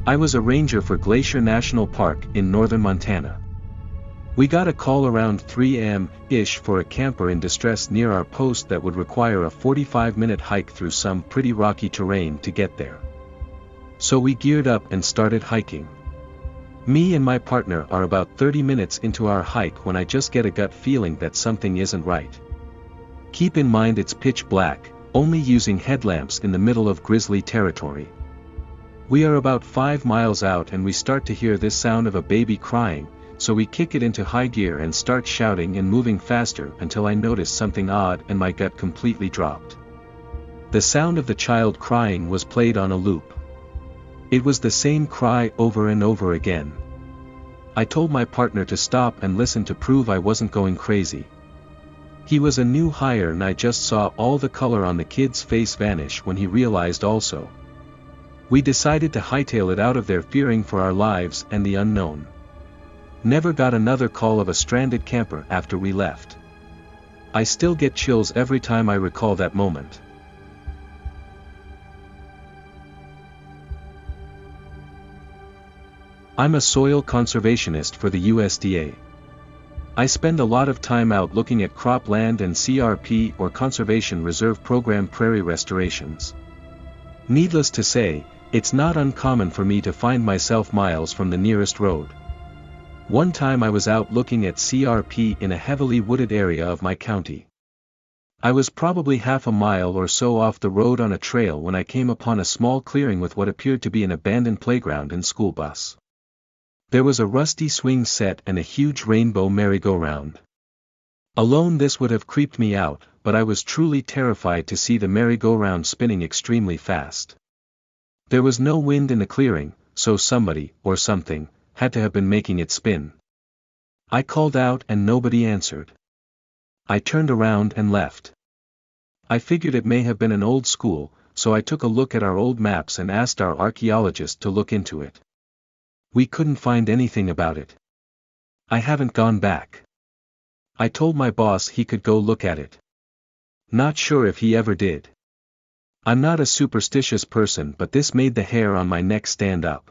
I was a ranger for Glacier National Park in northern Montana. We got a call around 3 a.m.-ish for a camper in distress near our post that would require a 45-minute hike through some pretty rocky terrain to get there. So we geared up and started hiking. Me and my partner are about 30 minutes into our hike when I just get a gut feeling that something isn't right. Keep in mind it's pitch black, only using headlamps in the middle of grizzly territory. We are about 5 miles out and we start to hear this sound of a baby crying, so we kick it into high gear and start shouting and moving faster until I notice something odd and my gut completely dropped. The sound of the child crying was played on a loop. It was the same cry over and over again. I told my partner to stop and listen to prove I wasn't going crazy. He was a new hire and I just saw all the color on the kid's face vanish when he realized also. We decided to hightail it out of there fearing for our lives and the unknown. Never got another call of a stranded camper after we left. I still get chills every time I recall that moment. I'm a soil conservationist for the USDA. I spend a lot of time out looking at cropland and CRP or Conservation Reserve Program prairie restorations. Needless to say, it's not uncommon for me to find myself miles from the nearest road. One time I was out looking at CRP in a heavily wooded area of my county. I was probably half a mile or so off the road on a trail when I came upon a small clearing with what appeared to be an abandoned playground and school bus. There was a rusty swing set and a huge rainbow merry-go-round. Alone this would have creeped me out, but I was truly terrified to see the merry-go-round spinning extremely fast. There was no wind in the clearing, so somebody, or something, had to have been making it spin. I called out and nobody answered. I turned around and left. I figured it may have been an old school, so I took a look at our old maps and asked our archaeologist to look into it. We couldn't find anything about it. I haven't gone back. I told my boss he could go look at it. Not sure if he ever did. I'm not a superstitious person, but this made the hair on my neck stand up.